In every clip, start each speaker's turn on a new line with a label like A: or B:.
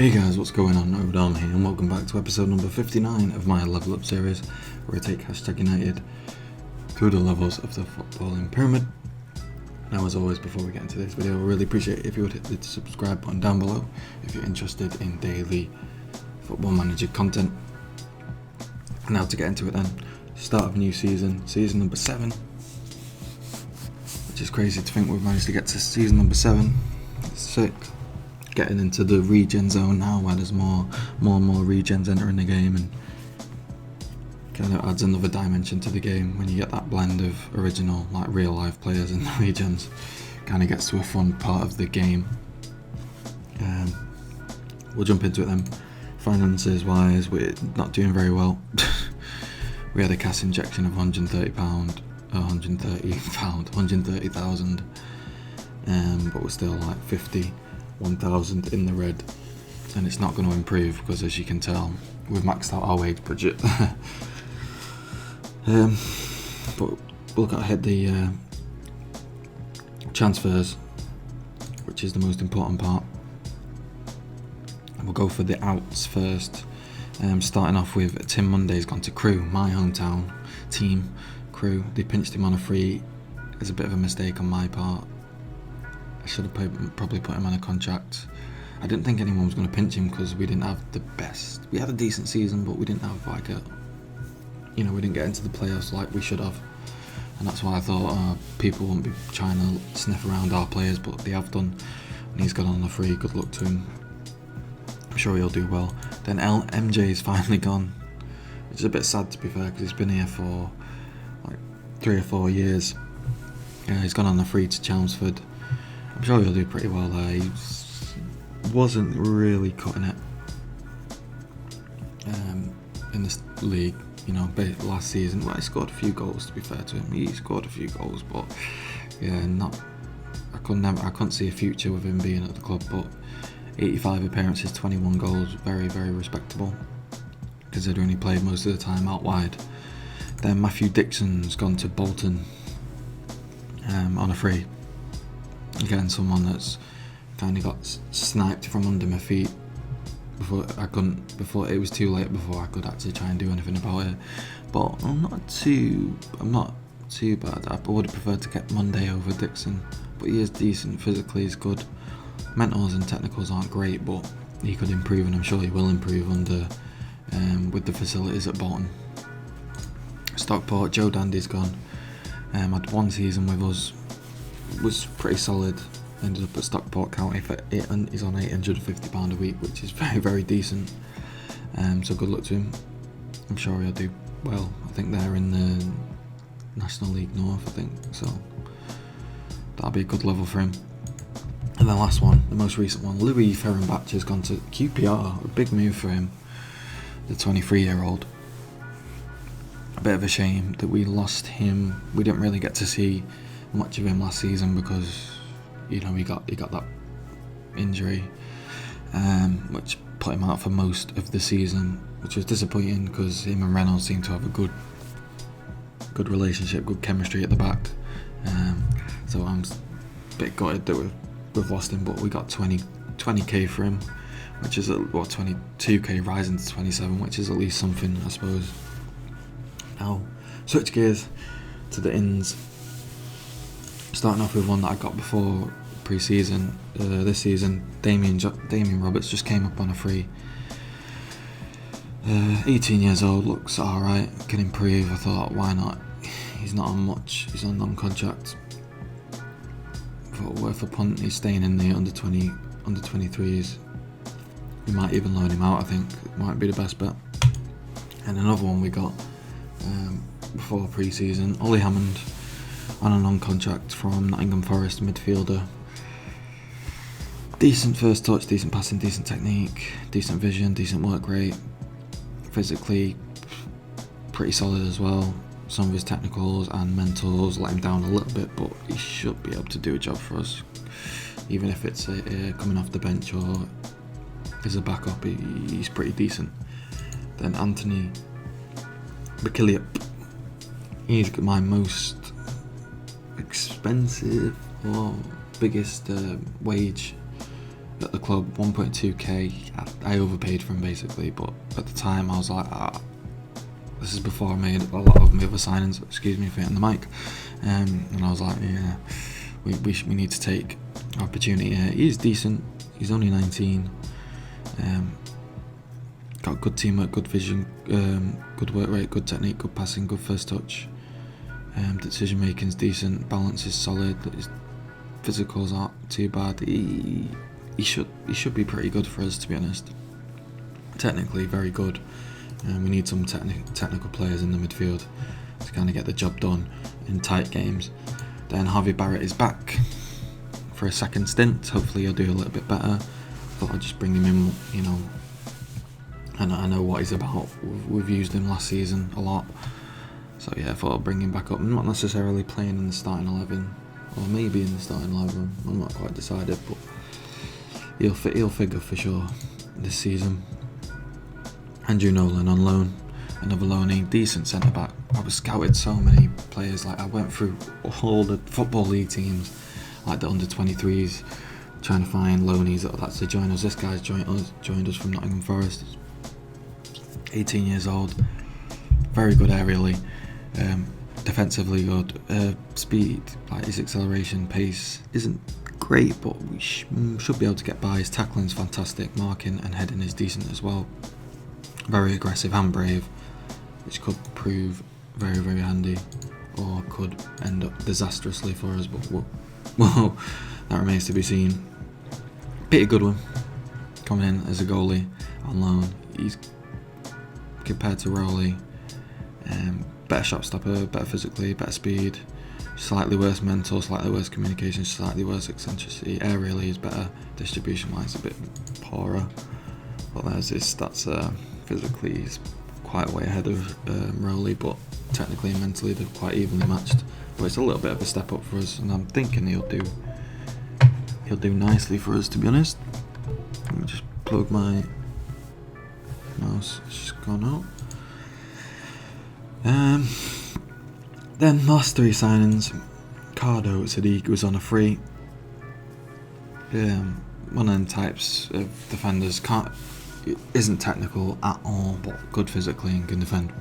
A: Hey guys, what's going on? Odharma here, and welcome back to episode number 59 of my Level Up series, where I take Hashtag United through the levels of the footballing pyramid. Now, as always, before we get into this video, I really appreciate it if you would hit the subscribe button down below if you're interested in daily Football Manager content. Now to get into it then, start of a new season number 7, which is crazy to think we've managed to get to season number 7. It's sick. Getting into the regen zone now, where there's more and more regens entering the game, and kind of adds another dimension to the game when you get that blend of original, like real life players and the regens. Kind of gets to a fun part of the game. We'll jump into it then. Finances wise, we're not doing very well. We had a cash injection of £130,000, but we're still like 51,000 in the red, and it's not going to improve because, as you can tell, we've maxed out our wage budget. But we'll got to hit the transfers, which is the most important part. We'll go for the outs first. Starting off with Tim Monday's gone to Crewe, my hometown team. Crewe, they pinched him on a free. It's a bit of a mistake on my part. I should have probably put him on a contract. I didn't think anyone was going to pinch him because we didn't have the best. We had a decent season, but we didn't have we didn't get into the playoffs like we should have. And that's why I thought people wouldn't be trying to sniff around our players, but they have done. And he's gone on a free. Good luck to him. I'm sure he'll do well. Then MJ's finally gone, which is a bit sad to be fair, because he's been here for like 3 or 4 years. He's gone on a free to Chelmsford. I'm sure he'll do pretty well there. He wasn't really cutting it in this league, last season. Well, he scored a few goals, to be fair to him. He scored a few goals, but yeah, I couldn't see a future with him being at the club. But 85 appearances, 21 goals, very, very respectable, considering he played most of the time out wide. Then Matthew Dixon's gone to Bolton on a free. Again, someone that's kind of got sniped from under my feet before it was too late before I could actually try and do anything about it. But I'm not too bad. I would have preferred to get Monday over Dixon, but he is decent. Physically, he's good. Mentals and technicals aren't great, but he could improve, and I'm sure he will improve with the facilities at Bolton. Stockport, Joe Dandy's gone. Had one season with us, was pretty solid. Ended up at Stockport County for he's on £850 a week, which is very, very decent. So good luck to him. I'm sure he'll do well. I think they're in the National League North, I think, so that'll be a good level for him. And the last one, the most recent one, Louis Ferenbach has gone to QPR. A big move for him, the 23-year-old. A bit of a shame that we lost him. We didn't really get to see much of him last season because he got that injury, which put him out for most of the season, which was disappointing because him and Reynolds seemed to have a good relationship, good chemistry at the back. So I'm a bit gutted that we've lost him, but we got 20k for him, which is 22k rising to 27, which is at least something, I suppose. Now switch gears to the ins. Starting off with one that I got before pre-season. This season, Damien Roberts just came up on a free. 18 years old, looks alright, can improve. I thought, why not? He's not on much, he's on non-contract. Thought worth a punt. He's staying in the under 23s. We might even loan him out, I think. It might be the best bet. And another one we got before pre-season, Ollie Hammond on a non-contract from Nottingham Forest, midfielder. Decent first touch, decent passing, decent technique, decent vision, decent work rate. Physically pretty solid as well. Some of his technicals and mentals let him down a little bit, but he should be able to do a job for us, even if it's coming off the bench or as a backup. He's pretty decent. Then Anthony McKillop, he's my most expensive or biggest wage at the club, 1.2k. I overpaid for him basically, but at the time I was like, this is before I made a lot of my other signings. Excuse me for hitting the mic. And I was like, yeah, we need to take opportunity here. He's decent. He's only 19. Got good teamwork, good vision, good work rate, good technique, good passing, good first touch. Decision making's decent. Balance is solid. His physicals aren't too bad. He should be pretty good for us, to be honest. Technically very good. We need some technical players in the midfield to kind of get the job done in tight games. Then Harvey Barrett is back for a second stint. Hopefully he'll do a little bit better. Thought I'd just bring him in, you know. And I know what he's about. We've used him last season a lot. So yeah, I thought I'd bring him back up. Not necessarily playing in the starting 11, or maybe in the starting 11. I'm not quite decided, but he'll figure for sure this season. Andrew Nolan on loan, another loanee, decent centre back. I was scouted so many players. Like I went through all the football league teams, like the under 23s, trying to find loanees that would actually join us. This guy's joined us from Nottingham Forest. 18 years old, very good aerially, defensively good, speed, like his acceleration, pace isn't great, but we should be able to get by. His tackling's fantastic, marking and heading is decent as well. Very aggressive and brave, which could prove very, very handy, or could end up disastrously for us, but well, that remains to be seen. Peter Goodwin coming in as a goalie on loan. He's, compared to Rowley, better shot stopper, better physically, better speed, slightly worse mental, slightly worse communication, slightly worse eccentricity. Aerially is better, distribution wise a bit poorer, but there's his stats. Physically he's quite way ahead of Rowley, but technically and mentally they're quite evenly matched. But it's a little bit of a step up for us, and I'm thinking he'll do nicely for us, to be honest. Let me just plug my mouse. It's just gone out. Then last three signings. Cardo Sadiq was on a free. One of them types of defenders isn't technical at all, but good physically and can defend.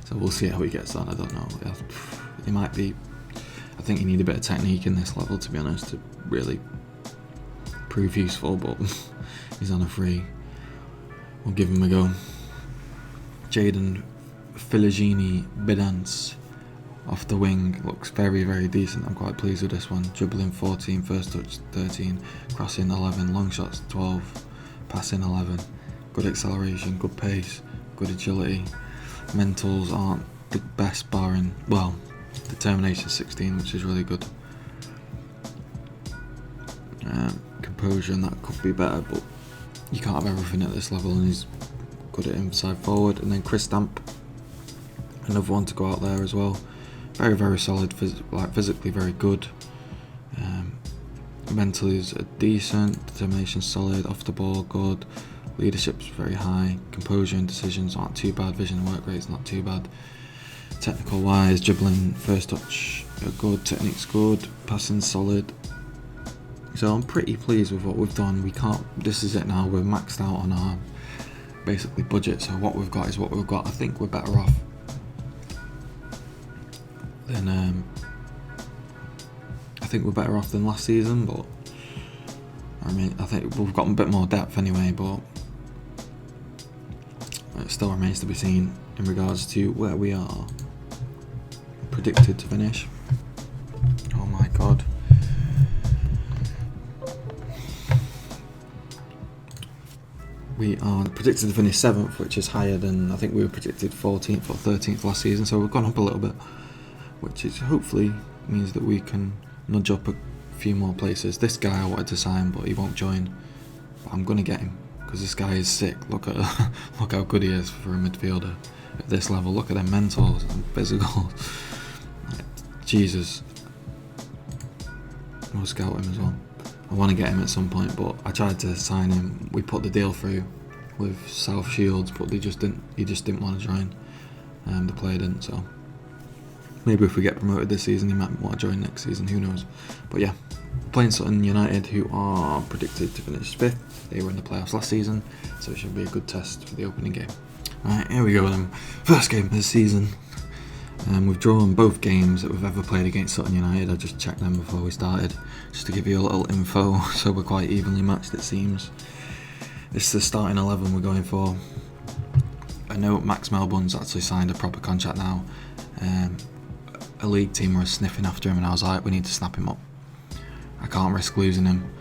A: So we'll see how he gets on. I don't know. He might be. I think you need a bit of technique in this level, to be honest, to really prove useful. But he's on a free. We'll give him a go. Jaden Filigini Bidance off the wing looks very, very decent. I'm quite pleased with this one. Dribbling 14, first touch 13, crossing 11, long shots 12, passing 11. Good acceleration, good pace, good agility. Mentals aren't the best, barring, well, determination 16, which is really good. Composure, and that could be better, but you can't have everything at this level, and he's good at inside forward. And then Chris Stamp, another one to go out there as well. Very, very solid, physically very good. Mentally is decent, determination solid, off the ball good, leadership's very high, composure and decisions aren't too bad, vision and work rate's not too bad. Technical wise, dribbling, first touch good, technique's good, passing solid. So I'm pretty pleased with what we've done. This is it now, we're maxed out on our basically budget, so what we've got is what we've got. I think we're better off than last season, but I mean, I think we've got a bit more depth anyway, but it still remains to be seen in regards to where we are predicted to finish. Oh my god. We are predicted to finish 7th, which is higher than, I think we were predicted 14th or 13th last season, so we've gone up a little bit, which is hopefully means that we can nudge up a few more places. This guy I wanted to sign, but he won't join. But I'm going to get him, because this guy is sick. Look how good he is for a midfielder at this level. Look at them mentals and physicals. Jesus. I'll scout him as well. I want to get him at some point, but I tried to sign him. We put the deal through with South Shields, but he just didn't want to join. The player didn't, so maybe if we get promoted this season, he might want to join next season, who knows. But yeah, playing Sutton United, who are predicted to finish 5th. They were in the playoffs last season, so it should be a good test for the opening game. Right, here we go then. First game of the season. We've drawn both games that we've ever played against Sutton United. I just checked them before we started, just to give you a little info, so we're quite evenly matched it seems. This is the starting 11 we're going for. I know Max Melbourne's actually signed a proper contract now. A league team were sniffing after him and I was like, we need to snap him up. I can't risk losing him.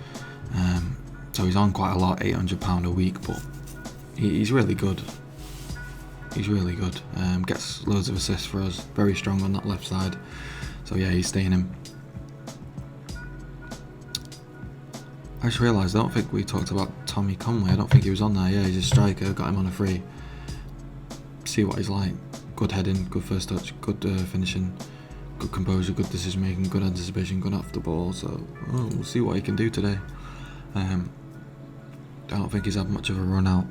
A: So he's on quite a lot, £800 a week, but he's really good. He's really good. Gets loads of assists for us. Very strong on that left side. So yeah, he's staying in. I just realised I don't think we talked about Tommy Conway. I don't think he was on there. Yeah, he's a striker. Got him on a free. See what he's like. Good heading, good first touch, good finishing, good composure, good decision making, good anticipation, good off the ball. So we'll see what he can do today. I don't think he's had much of a run out.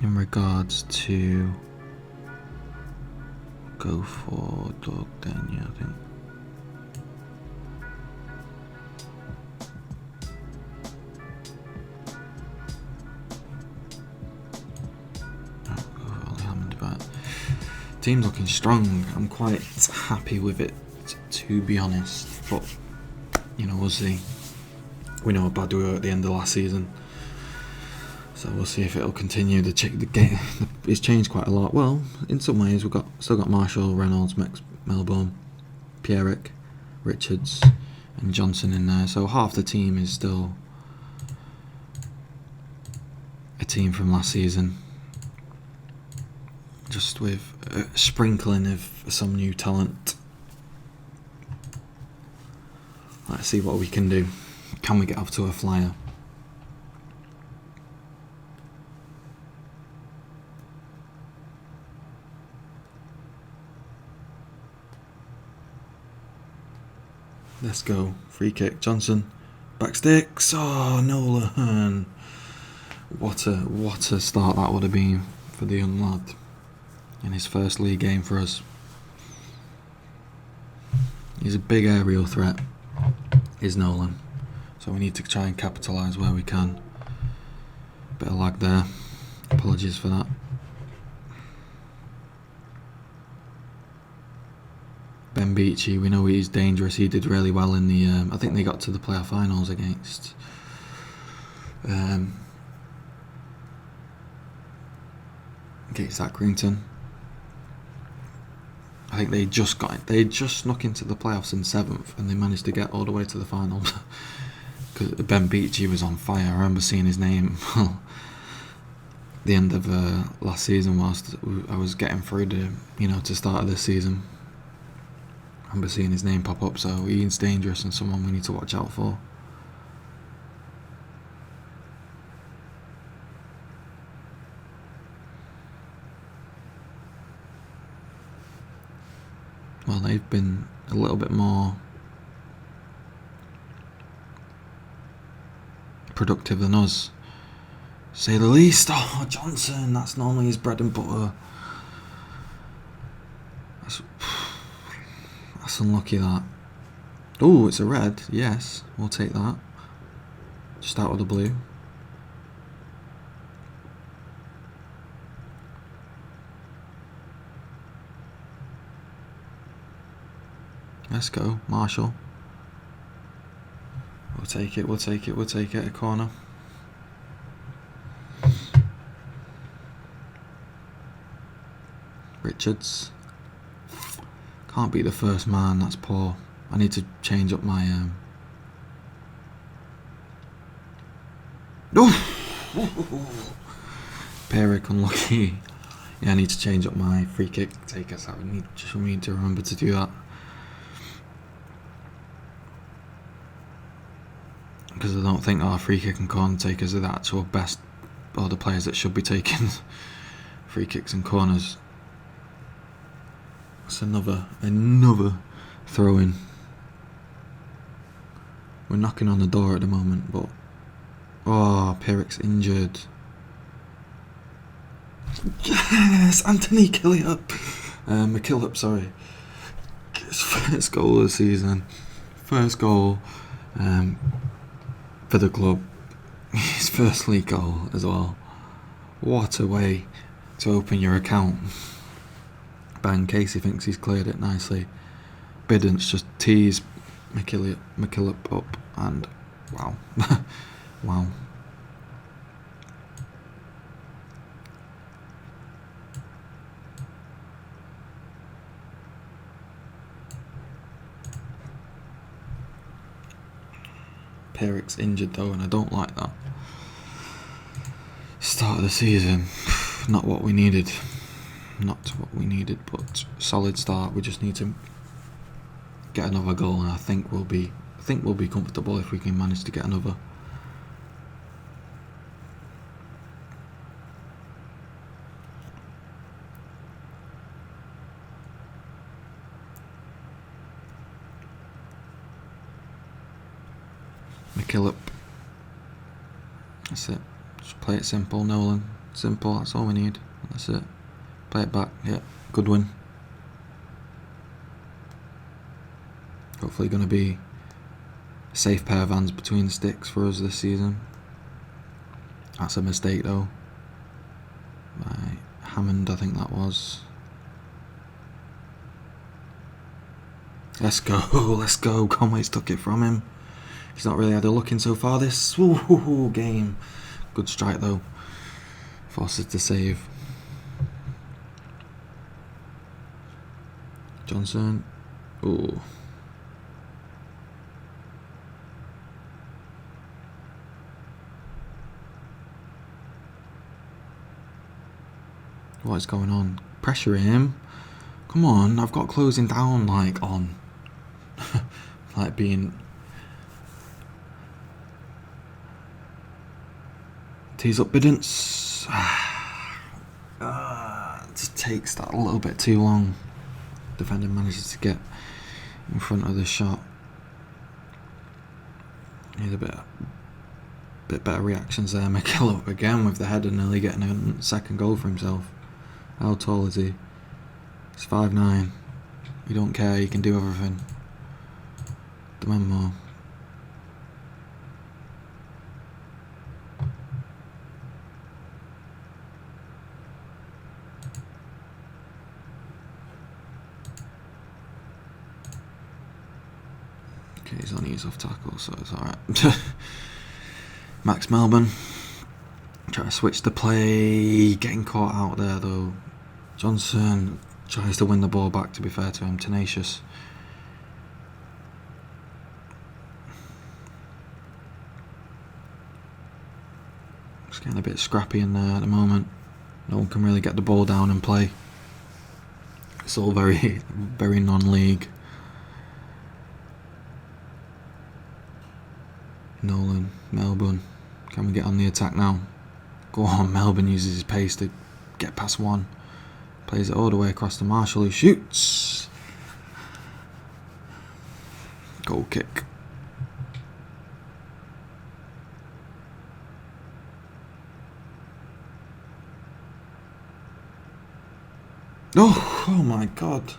A: In regards to go for Doug Denya, I think. Team's looking strong. I'm quite happy with it, to be honest. But we'll see. We know how bad we were at the end of last season. So we'll see if it'll continue. The game it's changed quite a lot. Well, in some ways we've still got Marshall, Reynolds, Max Melbourne, Pierrick, Richards and Johnson in there. So half the team is still a team from last season. Just with a sprinkling of some new talent. Let's see what we can do. Can we get off to a flyer? Let's go. Free kick. Johnson. Back sticks. Oh, Nolan. What a start that would have been for the young lad in his first league game for us. He's a big aerial threat, is Nolan. So we need to try and capitalise where we can. Bit of lag there. Apologies for that. Ben Beachy, we know he's dangerous. He did really well in the I think they got to the playoff finals against Accrington. I think they just snuck into the playoffs in 7th and they managed to get all the way to the finals. Because Ben Beachy was on fire. I remember seeing his name the end of last season whilst I was getting through to start of this season. I remember seeing his name pop up, so he's dangerous and someone we need to watch out for. Well, they've been a little bit more productive than us, to say the least. Oh, Johnson, that's normally his bread and butter. That's unlucky, that. Oh, it's a red. Yes, we'll take that. Just out of the blue. Let's go, Marshall. We'll take it, a corner. Richards. Can't be the first man, that's poor. I need to change up my Pierrick, unlucky. Yeah, I need to change up my free kick takers. I need to remember to do that. Because I don't think our free kick and corner takers are the actual best, or the players that should be taking free kicks and corners. That's another throw in. We're knocking on the door at the moment, but Pierrick's injured. Yes, Anthony McKillop, sorry. His first goal of the season. First goal for the club. His first league goal as well. What a way to open your account. Bang, Casey thinks he's cleared it nicely. Biddance just tees McKillop up, and wow. Wow. Perrick's injured though, and I don't like that. Start of the season, not what we needed. Not what we needed, but solid start. We just need to get another goal, and I think we'll be comfortable if we can manage to get another. McKillop. That's it. Just play it simple, Nolan. Simple, that's all we need. That's it. Play it back. Yeah, good win. Hopefully going to be a safe pair of hands between the sticks for us this season. That's a mistake though. By Hammond, I think that was. Let's go, let's go. Conway's took it from him. He's not really had a look in so far this game. Good strike though. Forces to save. Johnson. Ooh. What is going on? Pressure him. Come on, I've got closing down like on. Like being. Tees up Biddance. It just takes that a little bit too long. Defender manages to get in front of the shot. Need a bit better reactions there. McKillop again with the header, nearly getting a second goal for himself. How tall is he? He's 5'9". You don't care, he can do everything. Demand more. Okay, he's on his off tackle, so it's alright. Max Melbourne. Try to switch the play. Getting caught out there though. Johnson tries to win the ball back, to be fair to him. Tenacious. It's getting a bit scrappy in there at the moment. No one can really get the ball down and play. It's all very, very non-league. Nolan, Melbourne. Can we get on the attack now? Go on, Melbourne uses his pace to get past one. Plays it all the way across to Marshall, who shoots. Goal kick. Oh my God.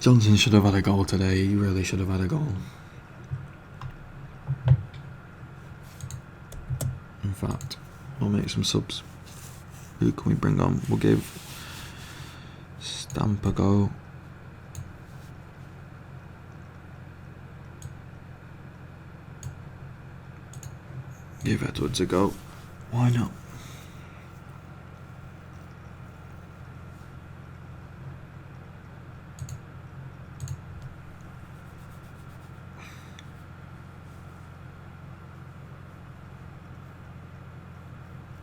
A: Johnson should have had a goal today. He really should have had a goal. In fact, we'll make some subs. Who can we bring on? We'll give Stamp a go. Give Edwards a go. Why not?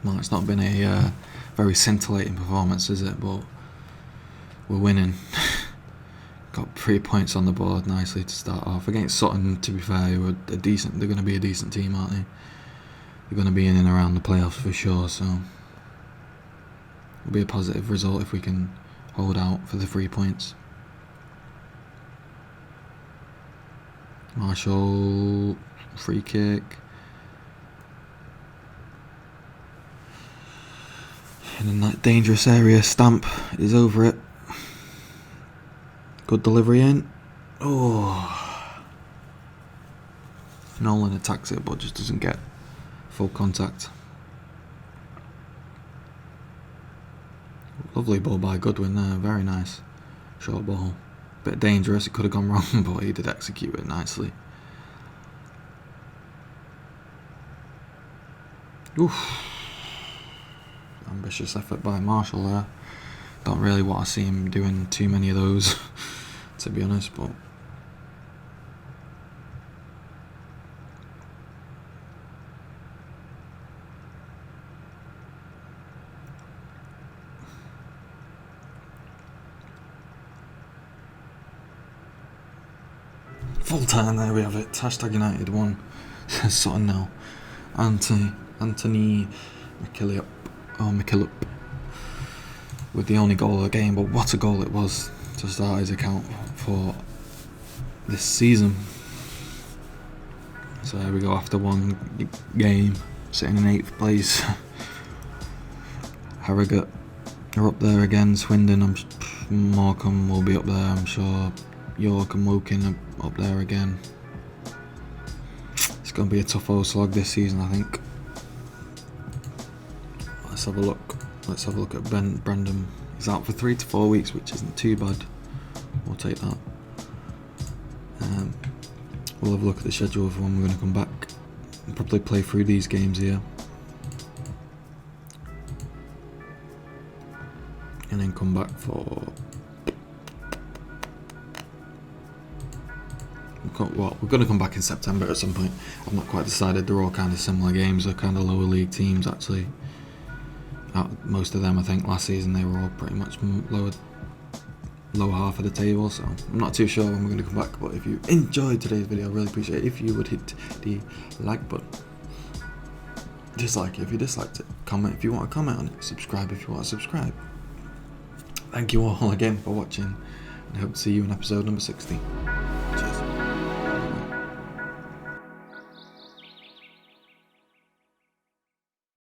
A: Well, it's not been a very scintillating performance, is it? But we're winning. Got 3 points on the board nicely to start off against Sutton. To be fair, who are a decent. They're going to be a decent team, aren't they? They're going to be in and around the playoffs for sure. So it'll be a positive result if we can hold out for the 3 points. Marshall, free kick. And in that dangerous area, Stamp is over it. Good delivery in. Oh. Nolan attacks it but just doesn't get full contact. Lovely ball by Goodwin there, very nice. Short ball. Bit dangerous, it could have gone wrong, but he did execute it nicely. Oof. Ambitious effort by Marshall there. Don't really want to see him doing too many of those, to be honest, but full time, there we have it. Hashtag United 1, Sutton 0. Anthony McKillop with the only goal of the game, but what a goal it was to start his account for this season. So there we go, after one game, sitting in 8th place. Harrogate are up there again, Swindon, Morecambe will be up there, I'm sure. York and Woking are up there again. It's going to be a tough old slog this season, I think. Let's have a look at Brendan. He's out for 3 to 4 weeks, which isn't too bad. We'll take that. We'll have a look at the schedule for when we're going to come back. We'll probably play through these games here. And then come back for... Well, we're going to come back in September at some point. I've not quite decided. They're all kind of similar games. They're kind of lower league teams, actually. Most of them, I think, last season they were all pretty much lower half of the table, so I'm not too sure when we're going to come back. But if you enjoyed today's video, I really appreciate it if you would hit the like button, dislike it if you disliked it, comment if you want to comment on it, subscribe if you want to subscribe. Thank you all again for watching, and I hope to see you in episode number 60.